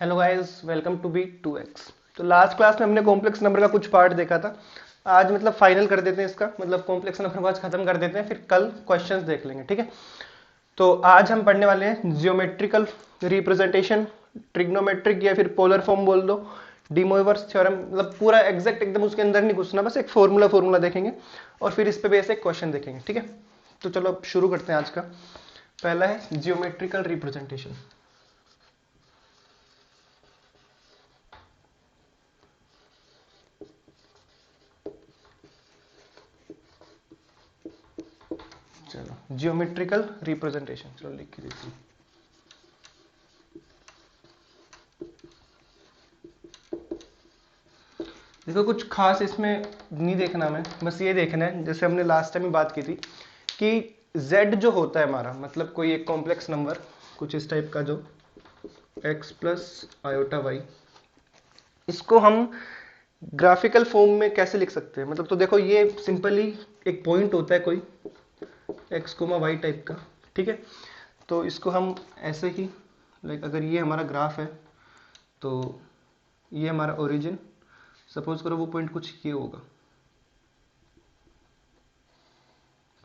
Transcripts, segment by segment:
Hello guys, welcome to B 2x। तो last class में हमने कॉम्प्लेक्स नंबर का कुछ पार्ट देखा था। आज मतलब फाइनल कर देते हैं इसका, मतलब कॉम्प्लेक्स नंबर को आज खत्म कर देते हैं, फिर कल क्वेश्चंस देख लेंगे, ठीक है। तो आज हम पढ़ने वाले हैं जियोमेट्रिकल रिप्रेजेंटेशन, ट्रिग्नोमेट्रिक या फिर पोलर फॉर्म बोल दो, डिमोइवर्स थ्योरम। मतलब पूरा एग्जैक्ट एकदम उसके अंदर नहीं घुसना, बस एक फॉर्मूला देखेंगे और फिर इस पे बेस एक क्वेश्चन देखेंगे, ठीक है। तो चलो अब शुरू करते हैं। आज का पहला है जियोमेट्रिकल रिप्रेजेंटेशन। चलो जियोमेट्रिकल रिप्रेजेंटेशन, चलो लिख के देखिए। देखो कुछ खास इसमें नहीं देखना, हमें बस ये देखना है जैसे हमने लास्ट टाइम में बात की थी कि z जो होता है हमारा, मतलब कोई एक कॉम्प्लेक्स नंबर कुछ इस टाइप का, जो x प्लस आयोटा वाई, इसको हम ग्राफिकल फॉर्म में कैसे लिख सकते हैं। मतलब तो देखो ये सिंपली एक पॉइंट होता है कोई x कोमा वाई टाइप का, ठीक है। तो इसको हम ऐसे ही, लाइक अगर ये हमारा ग्राफ है तो ये हमारा ओरिजिन, सपोज करो वो पॉइंट कुछ ये होगा,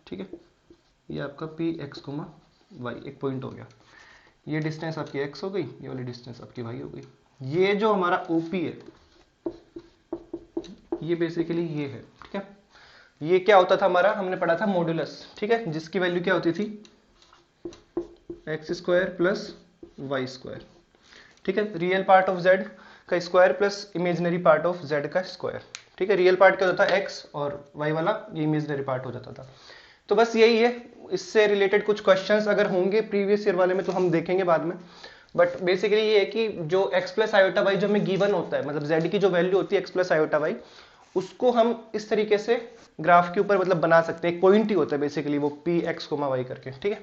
ठीक है। ये आपका पी एक्स कोमा वाई एक पॉइंट हो गया। ये डिस्टेंस आपकी x हो गई, ये वाली डिस्टेंस आपकी y हो गई। ये जो हमारा OP है ये बेसिकली ये है, ठीक है। ये क्या होता था हमारा, हमने पढ़ा था मॉड्यूलस, ठीक है, जिसकी वैल्यू क्या होती थी x square plus y square, ठीक है। रियल पार्ट ऑफ z का square plus imaginary part of z का स्क्वायर, ठीक है। रियल पार्ट क्या होता था x और y वाला ये इमेजिनरी पार्ट हो जाता था। तो बस यही है, इससे रिलेटेड कुछ क्वेश्चंस अगर होंगे प्रीवियस ईयर वाले में तो हम देखेंगे बाद में। बट बेसिकली ये है कि जो x प्लस आयोटा वाई जो हमें गिवन होता है, मतलब z की जो वैल्यू होती है x प्लस आयोटा वाई, उसको हम इस तरीके से ग्राफ के ऊपर मतलब बना सकते हैं। एक पॉइंट ही होता है बेसिकली वो पी एक्स कोमा वाई करके, ठीक है।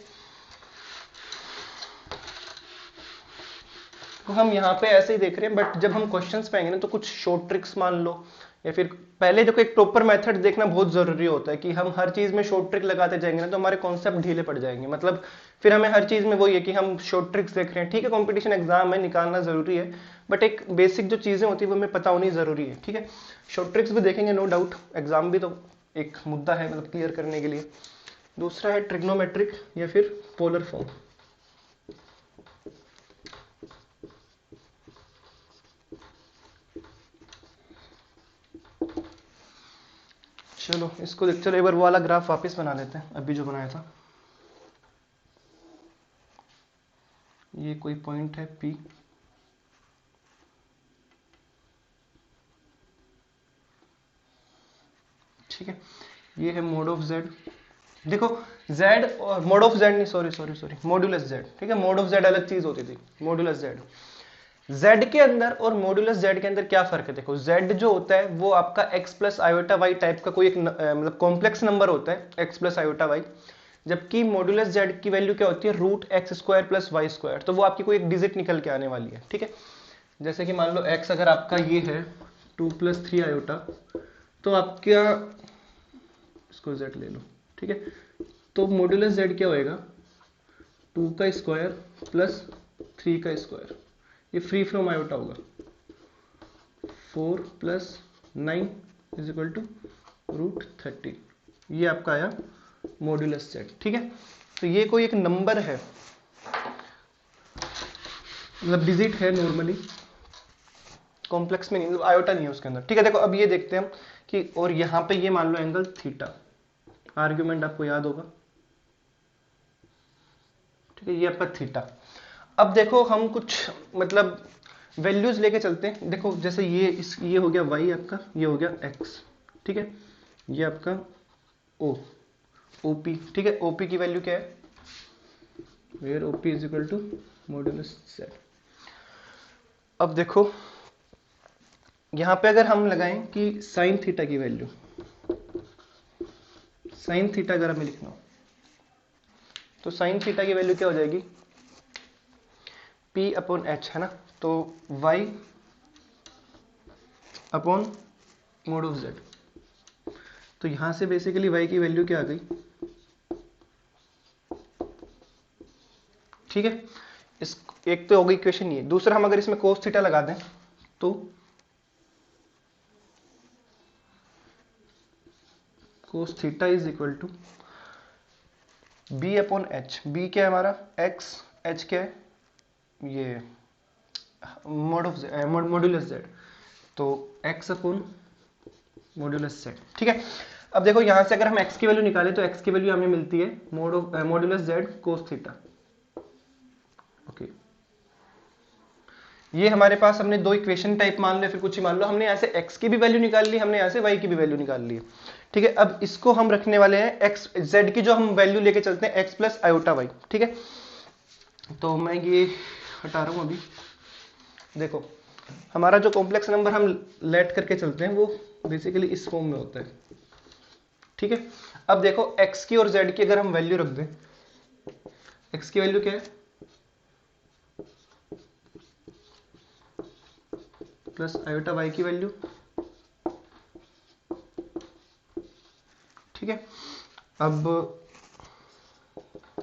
तो हम यहाँ पे ऐसे ही देख रहे हैं, बट जब हम क्वेश्चंस पे आएंगे ना तो कुछ शॉर्ट ट्रिक्स मान लो, या फिर पहले देखो एक प्रॉपर मेथड देखना बहुत जरूरी होता है कि हम हर चीज में शॉर्ट ट्रिक लगाते जाएंगे ना तो हमारे कॉन्सेप्ट ढीले पड़ जाएंगे। मतलब फिर हमें हर चीज में वही है कि हम शॉर्ट ट्रिक्स देख रहे हैं, ठीक है। कंपटीशन एग्जाम है, निकालना जरूरी है, बट एक बेसिक जो चीजें होती है वो हमें पता होनी जरूरी है, ठीक है। शॉर्ट ट्रिक्स भी देखेंगे नो डाउट, एग्जाम भी तो एक मुद्दा है मतलब क्लियर करने के लिए। दूसरा है ट्रिग्नोमेट्रिक या फिर पोलर फॉर्म। चलो इसको देखते, चलो एक बार वो वाला ग्राफ वापस बना लेते हैं अभी जो बनाया था। ये कोई पॉइंट है P, ठीक है। ये है मोड ऑफ Z। देखो Z और मोड ऑफ Z नहीं, सॉरी मॉड्यूलस Z, ठीक है। मोड ऑफ Z अलग चीज होती थी, मॉड्यूलस Z। Z के अंदर और मॉड्यूलस Z के अंदर क्या फर्क है, देखो Z जो होता है वो आपका x plus iota y type का कोई एक मतलब कॉम्प्लेक्स नंबर होता है x प्लस आयोटा वाई, जबकि मॉड्यूलस Z की वैल्यू क्या होती है root x square plus y square. तो वो आपकी कोई एक डिजिट निकल के आने वाली है, ठीक है। जैसे कि मान लो x अगर आपका ये है 2 + 3 आयोटा, तो आपका इसको z ले लो, ठीक है। तो मॉड्यूलस z क्या होएगा 2 का स्क्वायर प्लस 3 का स्क्वायर, ये फ्री फ्रॉम आयोटा होगा। 4 + 9 = √13, ये आपका आया मॉड्यूलस z, ठीक है। तो ये कोई एक नंबर है, मतलब डिजिट है नॉर्मली, कॉम्प्लेक्स में नहीं, मतलब आयोटा नहीं है उसके अंदर, ठीक है। देखो अब ये देखते हैं हम कि, और यहां पे ये मान लो एंगल थीटा, आर्ग्यूमेंट आपको याद होगा, ठीक है। ये आपका थीटा। अब देखो हम कुछ मतलब वैल्यूज लेके चलते हैं। देखो जैसे ये हो गया y आपका, ये हो गया x, ठीक है। ये आपका o, OP, ठीक है। OP की वैल्यू क्या है, वेयर OP = मॉड्यूलस z। अब देखो यहां पे अगर हम लगाएं कि साइन थीटा की वैल्यू, साइन थीटा अगर हमें लिखना हो तो साइन थीटा की वैल्यू क्या हो जाएगी P/h, है ना। तो y upon mode of z। तो यहां से बेसिकली y की वैल्यू क्या आ गई, ठीक है। इस एक तो होगी इक्वेशन ये, दूसरा हम अगर इसमें कोस थीटा लगा दें तो cos theta is equal to B upon H. B क्या है हमारा एक्स, एच क्या है ये मॉड्यूलस जेड, तो एक्स अपॉन मॉड्यूलस जेड। ठीक है, अब देखो यहां से अगर हम x की वैल्यू निकालें तो x की वैल्यू हमें मिलती है modulus Z cos theta. Okay, ये हमारे पास हमने दो इक्वेशन टाइप मान लो, फिर कुछ ही मान लो, हमने यहाँ से x की भी वैल्यू निकाल ली, हमने यहाँ से y की भी वैल्यू निकाल ली। ठीक है, अब इसको हम रखने वाले हैं x z की जो हम वैल्यू लेके चलते हैं x प्लस आयोटा y। ठीक है, तो मैं ये हटा रहा हूं अभी। देखो हमारा जो कॉम्प्लेक्स नंबर हम लेट करके चलते हैं वो बेसिकली इस फॉर्म में होता है। ठीक है, अब देखो x की और z की अगर हम वैल्यू रख दें, x की वैल्यू क्या है प्लस आयोटा y की वैल्यू। ठीक है, अब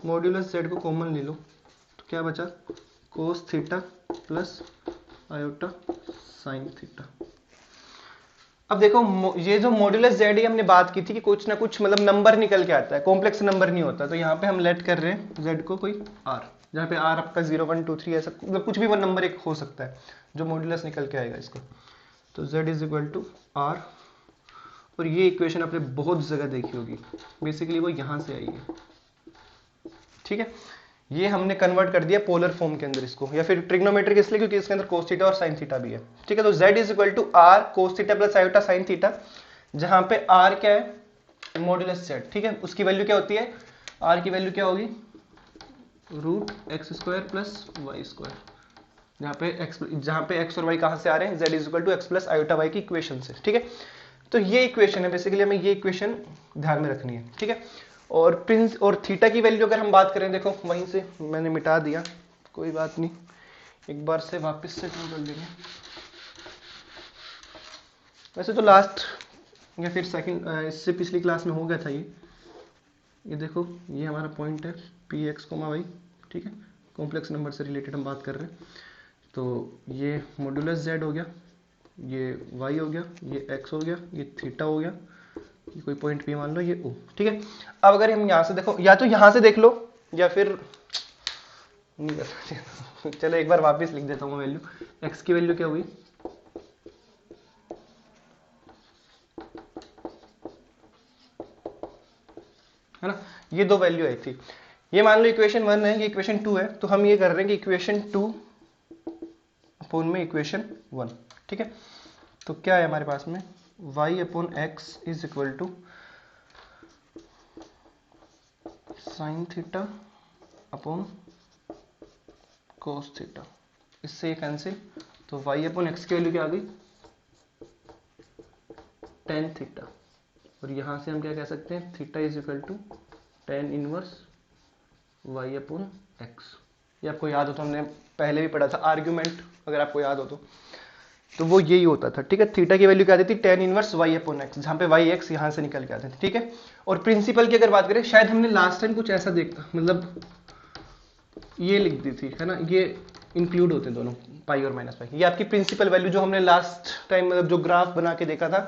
मॉड्यूलस z को कॉमन ले लो तो क्या बचा कोस theta plus iota sine theta. अब देखो ये जो मॉड्यूलस z है हमने बात की थी कि कुछ ना कुछ मतलब नंबर निकल के आता है, कॉम्प्लेक्स नंबर नहीं होता, तो यहाँ पे हम लेट कर रहे हैं z को कोई r, जहाँ पे r आपका 0 1 2 3 ऐसा मतलब कुछ भी वो नंबर एक हो सकता है जो मॉड्यूलस निकल के आएगा इसका। तो z is equal to r, और ये इक्वेशन आपने बहुत जगह देखी होगी, बेसिकली वो यहाँ से आई है। ठीक है, ये हमने कन्वर्ट कर दिया पोलर फॉर्म के अंदर इसको, या फिर ट्रिग्नोमेट्रिक इसलिए क्योंकि इसके अंदर कोस थीटा और साइन थीटा भी है। ठीक है, तो z is equal to r cos theta plus iota sine theta, जहां पे r क्या है मॉड्यूलस z। ठीक है, उसकी वैल्यू क्या होती है, r की वैल्यू क्या होगी root x square plus y square, जहां पे x और y कहां से आ रहे हैं z is equal to x plus iota y की इक्वेशन से। ठीक है, तो ये इक्वेशन है, बेसिकली हमें ये इक्वेशन ध्यान में रखनी है। ठीक है, और प्रिंस और थीटा की वैल्यू अगर हम बात करें, देखो वहीं से मैंने मिटा दिया, कोई बात नहीं, एक बार से वापस से ड्रॉ कर लेंगे। वैसे तो लास्ट या फिर सेकंड इससे पिछली क्लास में हो गया था ये देखो ये हमारा पॉइंट है पी एक्स कोमा वाई। ठीक है, कॉम्प्लेक्स नंबर से रिलेटेड हम बात कर रहे हैं, तो ये मॉड्यूलस जेड हो गया, ये y हो गया, ये x हो गया, ये थीटा हो गया, ये कोई पॉइंट p मान लो, ये o। ठीक है, अब अगर हम यहां से देखो, या तो यहां से देख लो या फिर नहीं कर सकते चलो एक बार वापस लिख देता हूँ वैल्यू। x की वैल्यू क्या हुई है ना, ये दो वैल्यू आई थी, ये मान लो इक्वेशन 1 है, ये इक्वेशन 2 है, तो हम ये कर रहे हैं कि इक्वेशन 2 अपोन में इक्वेशन 1। ठीक है, तो क्या है हमारे पास में y upon x is equal to sine theta upon cos theta, इससे ये कैंसिल, तो y अपॉन एक्स की वैल्यू क्या आ गई टेन थीटा, और यहां से हम क्या कह सकते हैं theta is equal to tan inverse y upon x. ये आपको याद हो तो हमने पहले भी पढ़ा था आर्ग्यूमेंट, अगर आपको याद हो तो वो यही होता था। ठीक है, थीटा की वैल्यू क्या आती थी ten inverse y upon x, जहां पे y x यहां से निकल के आते थे। ठीक है, और प्रिंसिपल की अगर बात करें, शायद हमने लास्ट टाइम कुछ ऐसा देखा, मतलब ये लिख दी थी है ना, ये इंक्लूड होते दोनों पाई और माइनस पाई, ये आपकी प्रिंसिपल वैल्यू जो हमने लास्ट टाइम मतलब जो ग्राफ बना के देखा था,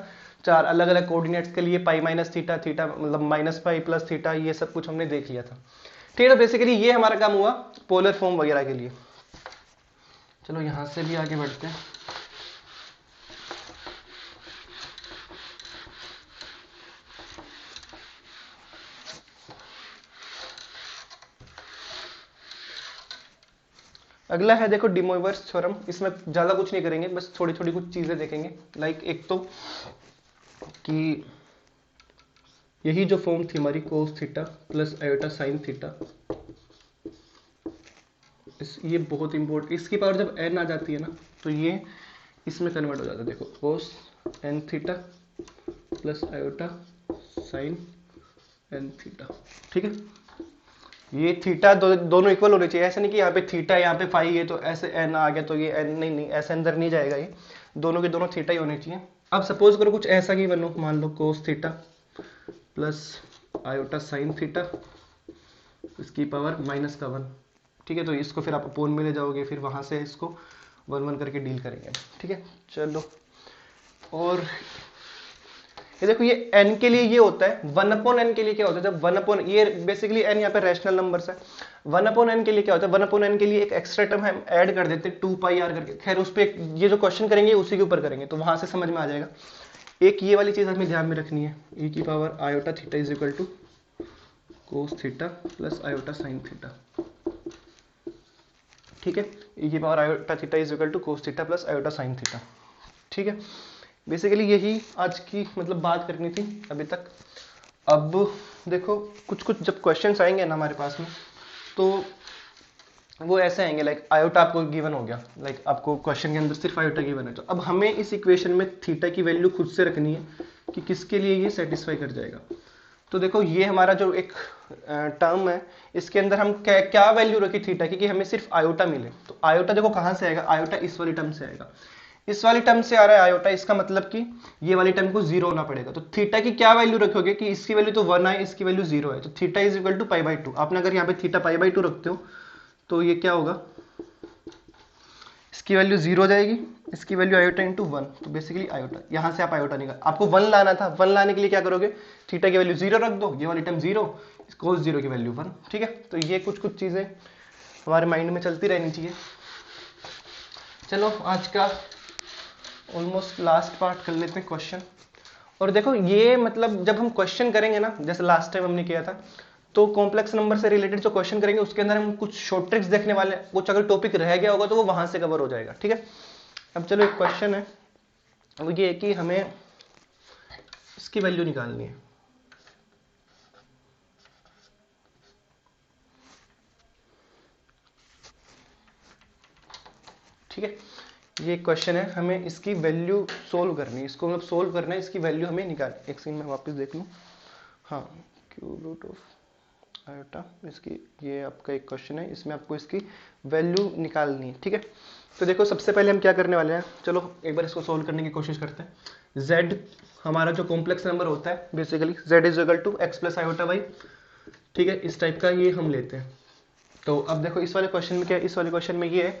चार अलग अलग कोऑर्डिनेट्स के लिए पाई माइनस थीटा, थीटा मतलब माइनस पाई प्लस थीटा, ये सब कुछ हमने देख लिया था। ठीक है, तो बेसिकली ये हमारा काम हुआ पोलर फॉर्म वगैरह के लिए। चलो यहां से भी आगे बढ़ते हैं। अगला है देखो डी मोइवर्स थ्योरम, इसमें ज्यादा कुछ नहीं करेंगे, बस थोड़ी थोड़ी कुछ चीजें देखेंगे। लाइक एक तो कि यही जो फॉर्म थी हमारी कोस theta plus iota sine theta, ये बहुत इंपॉर्टेंट, इसकी पावर जब n आ जाती है ना तो ये इसमें कन्वर्ट हो जाता है। देखो कोस n theta plus iota sign n theta. ठीक है, ये थीटा दोनों इक्वल होने चाहिए, ऐसा नहीं कि यहाँ पे थीटा यहाँ पे फाई है तो ऐसे n आ गया तो ये n, नहीं ऐसे अंदर नहीं जाएगा, ये दोनों के दोनों थीटा ही होने चाहिए। अब सपोज करो कुछ ऐसा ही बनो, मान लो cos theta plus iota sine theta, इसकी पावर -1। ठीक है, तो इसको फिर आप अपोन में ले जाओगे, फिर वहां से इसको 1 1 करके डील करेंगे, ठीक है। चलो, और ये देखो, ये n के लिए ये होता है, 1/n के लिए क्या होता है, जब 1/, ये बेसिकली n यहाँ पे रैशनल नंबर्स है, 1/n के लिए क्या होता है, 1/n के लिए एक एक्स्ट्रा टर्म हम ऐड कर देते हैं 2πr करके। खैर उस पर ये जो क्वेश्चन करेंगे उसी के ऊपर करेंगे, तो वहां से समझ में आ जाएगा। एक ये वाली चीज हमें ध्यान में रखनी है, e की power iota theta is equal to cos theta plus iota sine theta, ठीक है। e की power iota theta is equal to cos theta plus iota sine theta, ठीक है। बेसिकली यही आज की मतलब बात करनी थी अभी तक। अब देखो, कुछ कुछ जब क्वेश्चंस आएंगे ना हमारे पास में, तो वो ऐसे आएंगे, लाइक आयोटा आपको गिवन हो गया, लाइक आपको क्वेश्चन के अंदर सिर्फ आयोटा गिवन है, तो अब हमें इस इक्वेशन में थीटा की वैल्यू खुद से रखनी है कि किसके लिए ये सेटिस्फाई कर जाएगा। तो देखो, ये हमारा जो एक टर्म है, इसके अंदर हम क्या वैल्यू रखी थीटा की कि हमें सिर्फ आयोटा मिले। तो आयोटा देखो कहां से आएगा, आयोटा इस वाली टर्म से आएगा, इस वाली टर्म से आ रहा है आयोटा, इसका मतलब कि ये वाली टर्म को 0 होना पड़ेगा। तो थीटा की क्या वैल्यू रखोगे कि इसकी वैल्यू तो 1 है, इसकी वैल्यू 0 है, तो थीटा इज इक्वल टू π/2। आपने अगर यहाँ पे थीटा π/2 रखते हो तो ये क्या होगा, इसकी वैल्यू 0 हो जाएगी, इसकी वैल्यू आयोटा इंटू 1, तो बेसिकली आयोटा, यहां से आप आयोटा निकाल, आपको 1 लाना था, 1 लाने के लिए क्या करोगे, थीटा की वैल्यू 0 रख दो, ये वाली टर्म 0, कोस 0 की वैल्यू 1, ठीक है। तो ये कुछ कुछ चीजें हमारे माइंड में चलती रहनी चाहिए। चलो, आज का ऑलमोस्ट लास्ट पार्ट कर लेते हैं, क्वेश्चन। और देखो, ये मतलब जब हम क्वेश्चन करेंगे ना, जैसे लास्ट टाइम हमने किया था, तो कॉम्प्लेक्स नंबर से रिलेटेड जो क्वेश्चन करेंगे उसके अंदर हम कुछ शॉर्ट ट्रिक्स देखने वाले हैं, कुछ अगर टॉपिक रह गया होगा तो वो वहां से कवर हो जाएगा, ठीक है। अब चलो, एक क्वेश्चन है, वो ये है कि हमें इसकी वैल्यू निकालनी है, ठीक है। ये क्वेश्चन है, हमें इसकी वैल्यू सोल्व करनी है, इसको मतलब सोल्व करना है, इसकी वैल्यू हमें निकाल, एक सेकंड में वापस देख लूं, हाँ, क्यूब रूट ऑफ आयोटा, इसकी, ये आपका एक क्वेश्चन है, इसमें आपको इसकी वैल्यू निकालनी है, ठीक है। तो देखो, सबसे पहले हम क्या करने वाले हैं, चलो एक बार इसको सोल्व करने की कोशिश करते हैं। z हमारा जो कॉम्प्लेक्स नंबर होता है, basically z is equal to x plus iota y, ठीक है, इस टाइप का ये हम लेते हैं। तो अब देखो, इस वाले क्वेश्चन में क्या है, इस वाले क्वेश्चन में ये है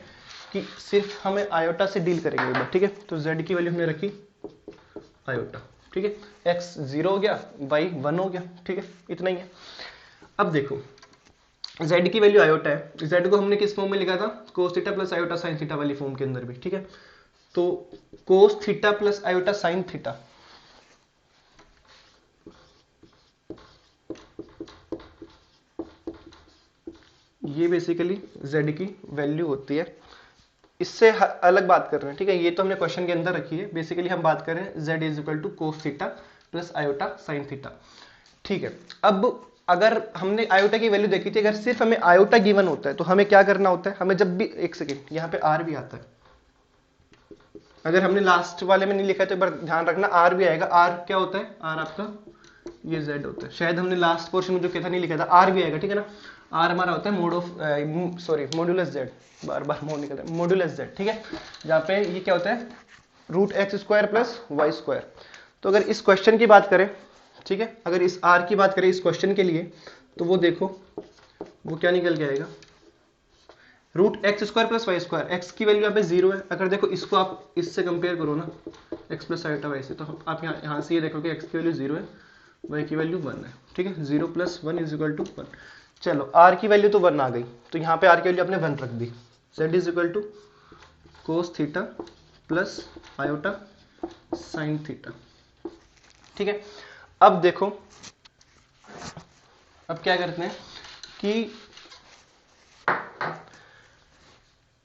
कि सिर्फ हमें आयोटा से डील करेंगे एक बार, ठीक है। तो z की वैल्यू हमने रखी आयोटा, ठीक है, x 0 हो गया, y 1 हो गया, ठीक है, इतना ही है। अब देखो, z की वैल्यू आयोटा है, z को हमने किस फॉर्म में लिखा था, कोस theta plus iota sine theta वाली फॉर्म के अंदर भी, ठीक है। तो cos theta plus iota sine theta, ये बेसिकली z की वैल्यू होती है। इससे अलग बात कर रहे हैं, ठीक है, ये तो हमने क्वेश्चन के अंदर रखी है, बेसिकली हम बात कर रहे हैं z is equal to cos theta plus iota sine theta, ठीक है। अब अगर हमने आयोटा की वैल्यू देखी थी, अगर सिर्फ हमें आयोटा गिवन होता है तो हमें क्या करना होता है, हमें जब भी, एक सेकेंड, यहाँ पे r भी आता है, अगर हमने लास्ट वाले में नहीं लिखा तो एक बार ध्यान रखना, r भी आएगा। r क्या होता है, r आपका ये z होता है, शायद हमने लास्ट पोर्शन में जो किया था नहीं लिखा था, r भी आएगा, ठीक है ना। r हमारा होता है mode of, sorry, modulus z, bar bar mode निकलता है, मॉड्यूलस z, ठीक है, जहाँ पे ये क्या होता है, root x square plus y square. तो अगर इस क्वेश्चन की बात करें, ठीक है, अगर इस r की बात करें इस क्वेश्चन के लिए, तो वो देखो, वो क्या निकल के आएगा, root x square plus y square, x की वैल्यू यहाँ पे 0 है, अगर देखो इसको आप इससे कंपेयर करो ना, एक्स प्लस आयोटा वाई से, तो आप यहाँ से ये देखोगे एक्स की वैल्यू 0 है, वाई की वैल्यू 1 है, ठीक है, 0 प्लस 1 इज इक्वल टू 1। चलो, r की वैल्यू तो 1 आ गई, तो यहाँ पे r की वैल्यू आपने 1 रख दी, z is equal to cos theta plus iota sine theta, ठीक है। अब देखो, अब क्या करते हैं कि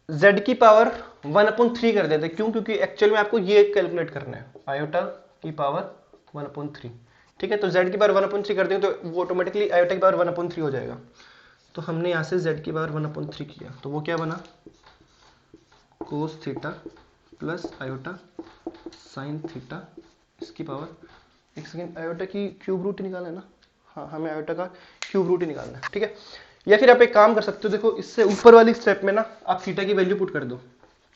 z की पावर 1/3 कर देते हैं, क्यों, क्योंकि एक्चुअल में आपको ये कैलकुलेट करना है, आयोटा की पावर 1/3, ठीक है। तो z की पावर 1/3 कर देंगे तो वो ऑटोमेटिकली आयोटा की पावर 1/3 हो जाएगा। तो हमने यहाँ से z की पावर 1/3 किया, तो वो क्या बना, कोस theta plus iota sine theta, इसकी पावर, एक सेकेंड, आयोटा की क्यूब रूट निकालना है ना, हाँ, हमें आयोटा का क्यूब रूट ही निकालना है, ठीक है। या फिर आप एक काम कर सकते हो, देखो इससे ऊपर वाली स्टेप में ना आप थीटा की वैल्यू पुट कर दो,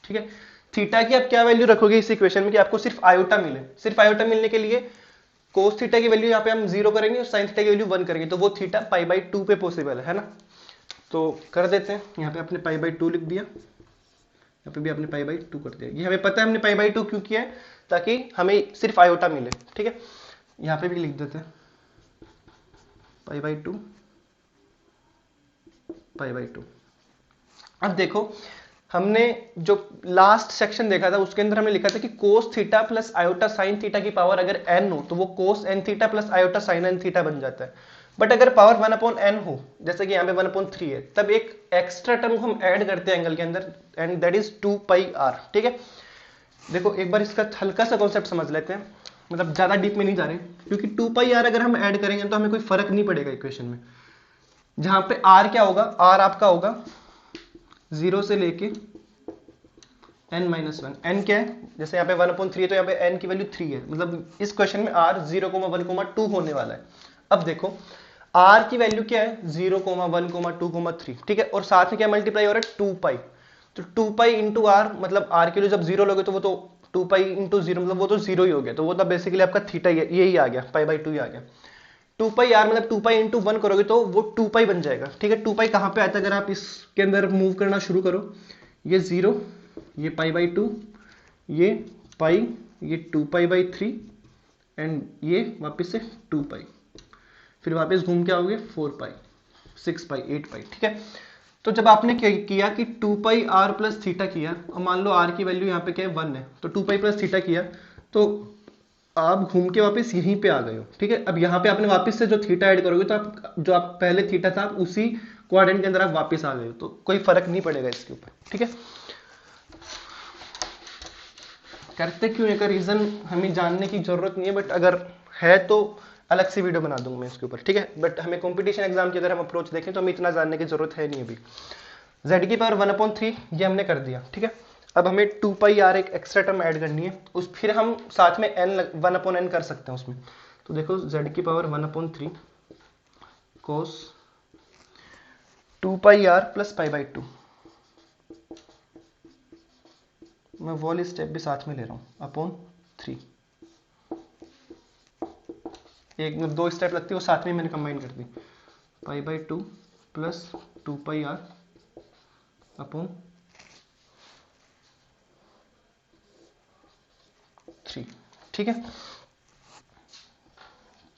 ठीक है। थीटा की आप क्या वैल्यू रखोगे इस इक्वेशन में कि आपको सिर्फ आयोटा मिले, सिर्फ आयोटा मिलने के लिए कोस थीटा की वैल्यू यहाँ पे हम 0 करेंगे और साइन थीटा की वैल्यू 1 करेंगे, तो वो थीटा π/2 पे पॉसिबल है ना। तो कर देते हैं, यहाँ पे आपने पाई बाई 2 लिख दिया, यहाँ पे भी आपने पाई बाई 2 कर दिया। ये हमें पता है हमने पाई बाई 2 क्यों किया है, ताकि हमें सिर्फ आयोटा मिले, ठीक है। यहाँ पे भी लिख देते हैं पाई बाई 2 पाई बाई 2। अब देखो हमने जो लास्ट सेक्शन देखा था उसके अंदर हमने लिखा था कि कोस theta plus iota sine theta की पावर अगर n हो तो वो कोस n theta plus iota sign n theta बन जाता है। बट अगर पावर 1/n हो, जैसे कि यहाँ पे 1/3 है, तब एक एक्स्ट्रा टर्म को हम ऐड करते हैं एंगल के अंदर, एंड दैट इज 2πr, ठीक है। देखो एक बार इसका हल्का सा कॉन्सेप्ट समझ लेते हैं, मतलब ज्यादा डीप में नहीं जा रहे, क्योंकि 2πr अगर हम ऐड करेंगे तो हमें कोई फर्क नहीं पड़ेगा इक्वेशन में। जहां पे r क्या होगा, r आपका होगा 0 से लेके n-1। n क्या है, जैसे यहाँ पे 1/3 है तो यहाँ पे n की वैल्यू 3 है, मतलब इस क्वेश्चन में r 0,1,2 होने वाला है। अब देखो r की वैल्यू क्या है 0,1,2,3, ठीक है, और साथ में क्या मल्टीप्लाई हो रहा है 2π, तो 2π इंटू आर, मतलब r के लिए जब 0 लोगे तो वो तो 2π इंटू 0 मतलब वो तो 0 ही हो गया, तो वो तो बेसिकली आपका थीटा यही आ गया, पाई बाई 2 ही आ गया। 2π आर मतलब 2π इंटू 1 करोगे तो वो 2π बन जाएगा, ठीक है। 2π कहाँ पे आता है, अगर आप इसके अंदर मूव करना शुरू करो, ये 0, ये पाई बाई 2, ये पाई, ये 2π/3 एंड ये वापस से 2π, फिर वापस घूम के आओगे 4π, 6π, 8π, ठीक है। तो जब आपने किया कि 2πr प्लस थीटा किया, और मान लो r की वैल्यू यहाँ पे क्या है 1 है, तो 2π प्लस थीटा किया, तो आप घूम के वापस यहीं पे आ गए हो, ठीक है। अब यहाँ पे आपने वापस से जो थीटा ऐड करोगे तो आप जो आप पहले थीटा था उसी क्वाड्रेंट के अंदर आप वापस आ गए हो, तो कोई फर्क नहीं पड़ेगा इसके ऊपर, ठीक है। करते क्यों है का रीजन हमें जानने की जरूरत नहीं है, बट अगर है तो अलग से वीडियो बना दूंगा मैं इसके ऊपर, ठीक है। बट हमें कंपटीशन एग्जाम की अगर हम अप्रोच देखें तो हमें इतना जानने की जरूरत है नहीं अभी। z की पावर 1/3 ये हमने कर दिया, ठीक है। अब हमें 2πr एक एक्स्ट्रा टर्म ऐड करनी है, उस फिर हम साथ में n 1/n कर सकते हैं उसमें। तो देखो z की power 1/3 cos 2πr plus pi by 2, मैं वॉल स्टेप भी साथ में ले रहा हूं, अपॉन 3, एक में 2 स्टेप लगती है वो साथ में मैंने कंबाइन कर दी, pi by 2 plus 2πr upon 3, ठीक है।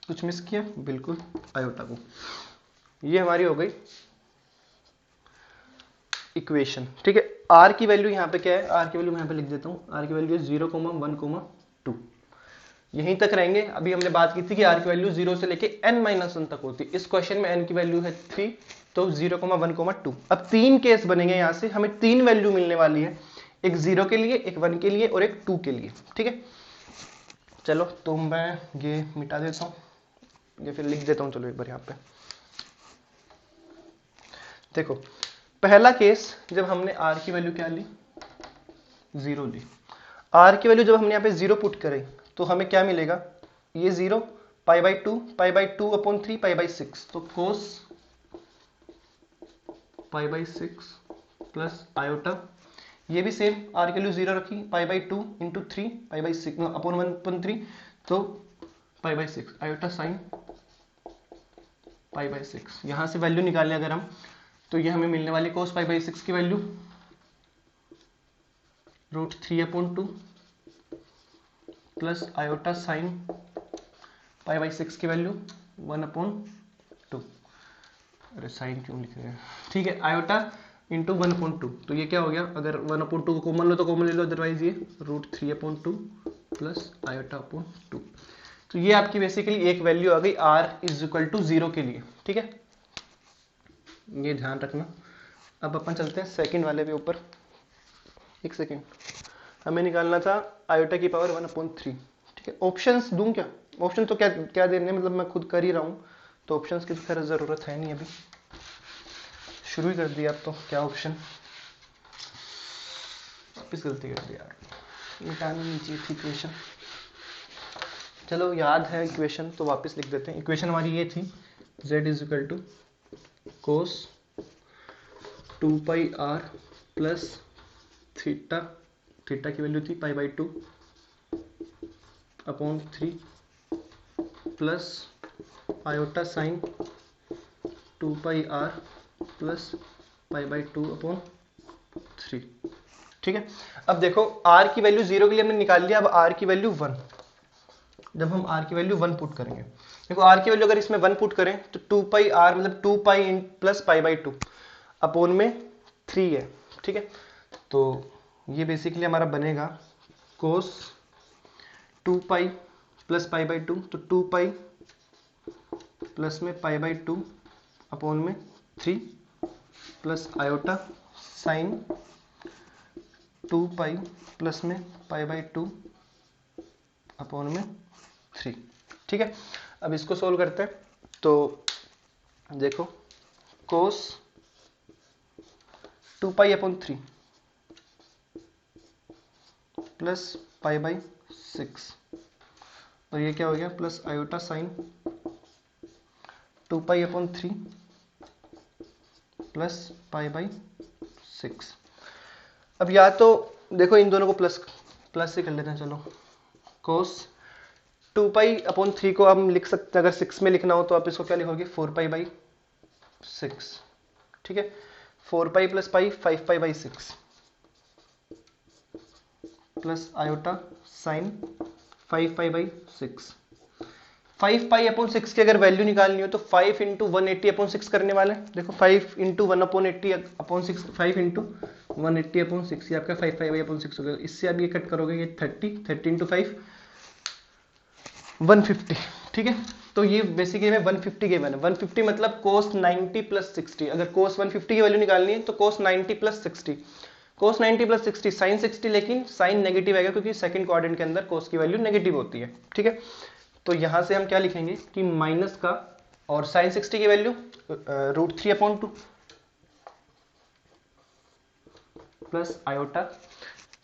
कुछ मिस किया, बिल्कुल आयोटा को। ये हमारी हो गई इक्वेशन, ठीक है। r की वैल्यू यहाँ पे क्या है, r की वैल्यू मैं यहाँ पे लिख देता हूँ, r की वैल्यू है 0,1,2, यहीं तक रहेंगे। अभी हमने बात की थी कि r की वैल्यू 0 से लेके n-1 तक होती है, इस क्वेश्चन में n की वैल्यू है 3, तो 0,1,2। अब 3 केस बनेंगे, यहाँ से हमें 3 वैल्यू मिलने वाली है, एक 0 के लिए, एक 1 के लिए और एक 2 के लिए, ठीक है। चलो तो मैं ये मिटा देता हूँ, ये फिर लिख देता हूँ, चलो एक बार यहाँ पे देखो। पहला केस जब हमने r की वैल्यू क्या ली 0 ली, r की वैल्यू जब हमने यहाँ पे 0 पुट करें तो हमें क्या मिलेगा, ये 0 पाई बाई 2 अपॉन 3 पाई बाई 6, तो कोस पाई बाई 6 प्लस आयोटा, ये भी सेम r की वैल्यू 0 रखी, पाई by 2 into 3 pi by 6 upon 1/3, तो pi by 6 iota sine pi by 6। यहां से वैल्यू निकालें अगर हम, तो ये हमें मिलने वाली कोस पाई बाई 6 की value √3/2 plus iota sine pi by 6 की वैल्यू 1/2। अरे साइन क्यों लिख रहे हैं, ठीक है, आयोटा इंटू 1/2, तो ये क्या हो गया, अगर 1/2 को कॉमन लो तो कॉमन ले लो, अदरवाइज ये √3/2 प्लस आयोटा अपॉन 2। तो ये आपकी बेसिकली एक वैल्यू आ गई r इज इक्वल टू 0 के लिए, ठीक है, ये ध्यान रखना। अब अपन चलते हैं सेकंड वाले पे ऊपर, एक सेकंड, हमें निकालना था आयोटा की पावर 1/3, ठीक है। ऑप्शंस दूं क्या, ऑप्शन तो क्या देने, मतलब मैं खुद कर ही रहा हूं, तो ऑप्शंस की तो खैर जरूरत है नहीं, अभी शुरू ही कर दिया, अब तो क्या ऑप्शन, वापिस गलती कर दिया यार, मिटानी नहीं चाहिए थी इक्वेशन। चलो याद है इक्वेशन तो वापस लिख देते हैं। इक्वेशन हमारी ये थी, z is equal to cos 2πr plus theta, theta की वैल्यू थी pi by 2 upon 3 plus iota sine 2πr plus pi by 2/3। ठीक है, अब देखो r की वैल्यू 0 के लिए हमने निकाल लिया, अब r की वैल्यू 1, जब हम r की वैल्यू 1 पुट करेंगे, देखो r की वैल्यू अगर इसमें 1 पुट करें तो 2 पाई r मतलब 2 pi plus pi by 2 upon में 3 है। ठीक है, तो ये बेसिकली हमारा बनेगा कोस 2 पाई प्लस पाई बाई 2, तो 2 पाई प्लस में पाई बाई 2 अपोन में 3 plus iota sign 2 pi plus में पाई बाई 2 अपोन में 3। ठीक है, अब इसको सोल्व करते हैं, तो देखो कोस 2 pi upon 3 plus pi by 6, और ये क्या हो गया plus iota sign 2 pi upon 3 plus pi by 6। अब या तो देखो इन दोनों को प्लस प्लस से कर लेते हैं, चलो कोस 2 पाई अपॉन 3 को हम लिख सकते हैं, अगर 6 में लिखना हो तो आप इसको क्या लिखोगे 4 पाई बाई 6। ठीक है, 4 pi plus pi 5 pi by 6 plus iota sign 5 pi by 6। 5 pi upon 6 की अगर वैल्यू निकालनी हो तो 5 इंटू 180 अपॉन 6 करने वाले हैं। देखो 5 into 1 upon 80 upon 6, 5 into 180 upon 6, ये आपका 5 पाई अपॉन 6 हो गया। इससे आप ये कट करोगे, ये 30 इंटू 5 150। ठीक है, तो ये बेसिकली में 150 गिवन है। 150 मतलब कोस 90 प्लस 60, अगर कोस 150 की वैल्यू निकालनी है तो कोस 90 प्लस 60, कोस 90 प्लस 60 साइन 60, लेकिन साइन नेगेटिव आएगा क्योंकि सेकंड क्वाड्रेंट के अंदर कोस की वैल्यू नेगेटिव होती है। ठीक है, तो यहां से हम क्या लिखेंगे कि माइनस का, और साइन 60 की वैल्यू √3/2 प्लस आयोटा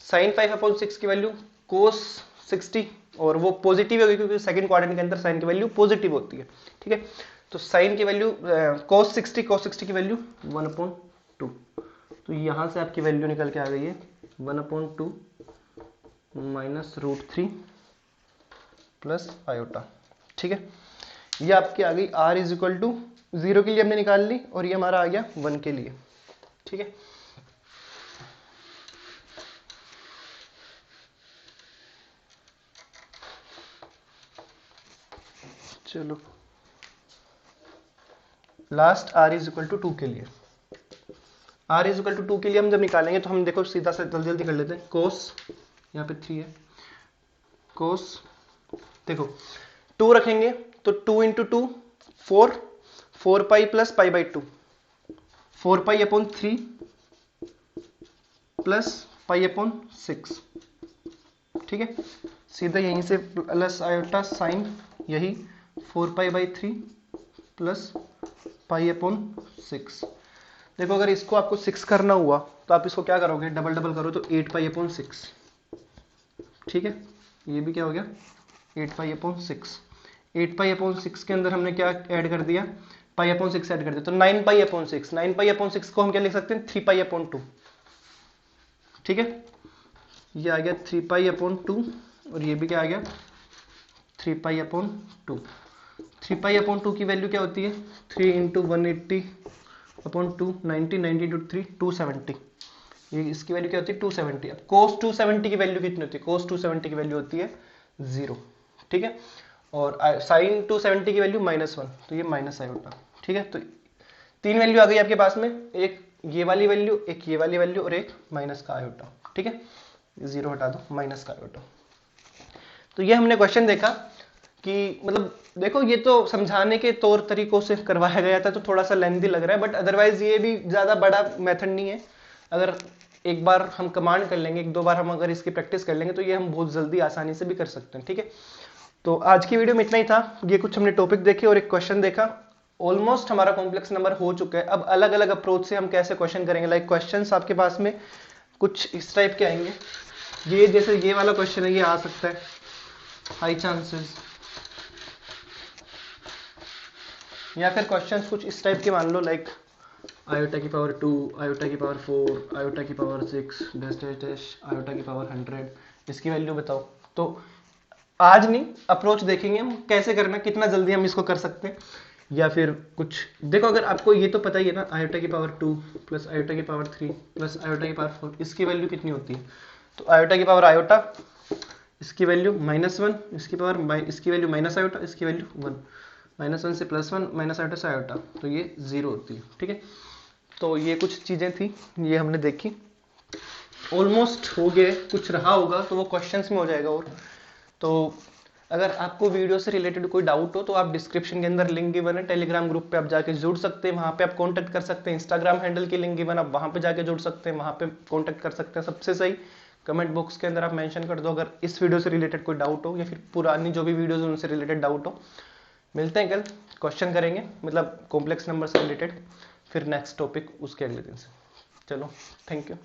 साइन 5/6 की वैल्यू कोस 60, और वो पॉजिटिव होगी क्योंकि सेकंड क्वाड्रेंट के अंदर साइन की वैल्यू पॉजिटिव होती है। ठीक है, तो साइन की वैल्यू कोस 60 की वैल्यू 1/2, तो यहां से आपकी वैल्यू निकल के आ गई है 1/2 माइनस √3 प्लस आयोटा। ठीक है, ये आपकी आ गई r इज इक्वल टू 0 के लिए हमने निकाल ली, और ये हमारा आ गया 1 के लिए। ठीक है, चलो last r is equal to 2 के लिए, r इज इक्वल टू 2 के लिए हम जब निकालेंगे तो हम देखो सीधा से जल्दी जल्दी कर लेते हैं। कोस यहाँ पे 3 है, कोस देखो 2 रखेंगे तो 2 into 2 4 pi plus pi by 2, 4 pi upon 3 plus pi upon 6। ठीक है, सीधा यहीं से प्लस आयोटा साइन यही 4 pi by 3 plus pi upon 6। देखो अगर इसको आपको 6 करना हुआ तो आप इसको क्या करोगे, डबल डबल करो तो 8 पाई अपॉन 6। ठीक है, ये भी क्या हो गया 8 पाई अपॉन 6। 8 पाई अपॉन 6 के अंदर हमने क्या ऐड कर दिया, पाई अपॉन 6 ऐड कर दिया, तो 9 पाई अपॉन 6। 9 पाई अपॉन 6 को हम क्या लिख सकते हैं 3 पाई अपॉन 2। ठीक है, ये आ गया 3 पाई अपॉन 2, और ये भी क्या आ गया 3 पाई अपॉन 2। 3 पाई अपॉन 2 की वैल्यू क्या होती है 3 इंटू 180 अपॉन 2, 90 इंटू 3 270, ये इसकी वैल्यू क्या होती है 270। अब कोस 270 की वैल्यू कितनी होती है, कोस 270 की वैल्यू होती है 0। ठीक है, और साइन 270 की वैल्यू -1, तो ये माइनस आयोटा। ठीक है, तो 3 वैल्यू आ गई आपके पास में, एक ये वाली वैल्यू, एक ये वाली वैल्यू, और एक माइनस का आयोटा। ठीक है, 0 हटा दो, माइनस का आयोटा। तो ये हमने क्वेश्चन देखा कि मतलब देखो ये तो समझाने के तौर तरीकों से करवाया गया था, तो थोड़ा सा लेंथी लग रहा है, बट अदरवाइज ये भी ज्यादा बड़ा मेथड नहीं है। अगर एक बार हम कमांड कर लेंगे, एक दो बार हम अगर इसकी प्रैक्टिस कर लेंगे तो ये हम बहुत जल्दी आसानी से भी कर सकते हैं। ठीक है, तो आज की वीडियो में इतना ही था। ये कुछ हमने टॉपिक देखे और एक क्वेश्चन देखा। ऑलमोस्ट हमारा कॉम्प्लेक्स नंबर हो चुका है। अब अलग अलग अप्रोच से हम कैसे क्वेश्चन करेंगे, लाइक क्वेश्चंस आपके पास में कुछ इस टाइप के आएंगे। ये जैसे ये वाला क्वेश्चन है, ये आ सकता है हाई चांसेस, या फिर क्वेश्चंस कुछ इस टाइप के मान लो, लाइक आयोटा की पावर 2, आयोटा की पावर 4, आयोटा की power 6 dash dash dash, iota की पावर 100, इसकी वैल्यू बताओ। तो आज नहीं, अप्रोच देखेंगे हम कैसे करना, कितना जल्दी हम इसको कर सकते हैं। या फिर कुछ देखो, अगर आपको ये तो पता ही है ना, आयोटा की पावर 2 प्लस आयोटा की पावर 3 प्लस आयोटा की पावर 4, इसकी वैल्यू कितनी होती है? तो आयोटा की पावर आयोटा, इसकी वैल्यू -1, इसकी पावर इसकी वैल्यू माइनस आयोटा, इसकी वैल्यू 1, -1 से +1 माइनस आयोटा से आयोटा, तो ये 0 होती है। ठीक है, तो ये कुछ चीजें थी, ये हमने देखी, ऑलमोस्ट हो गए, कुछ रहा होगा तो वो क्वेश्चंस में हो जाएगा। और तो अगर आपको वीडियो से रिलेटेड कोई डाउट हो तो आप डिस्क्रिप्शन के अंदर लिंक गिवन है, टेलीग्राम ग्रुप पे आप जाके जुड़ सकते हैं, वहां पे आप कांटेक्ट कर सकते हैं, इंस्टाग्राम हैंडल की लिंक गिवन, आप वहां पे जाके जुड़ सकते हैं, वहां पे कांटेक्ट कर सकते हैं। सबसे सही कमेंट बॉक्स के अंदर आप मेंशन कर दो अगर इस वीडियो से रिलेटेड कोई डाउट हो, या फिर पुरानी जो भी वीडियोज उनसे रिलेटेड डाउट हो। मिलते हैं कल, क्वेश्चन करेंगे, मतलब कॉम्प्लेक्स नंबर से रिलेटेड, फिर नेक्स्ट टॉपिक उसके अगले दिन से। चलो, थैंक यू।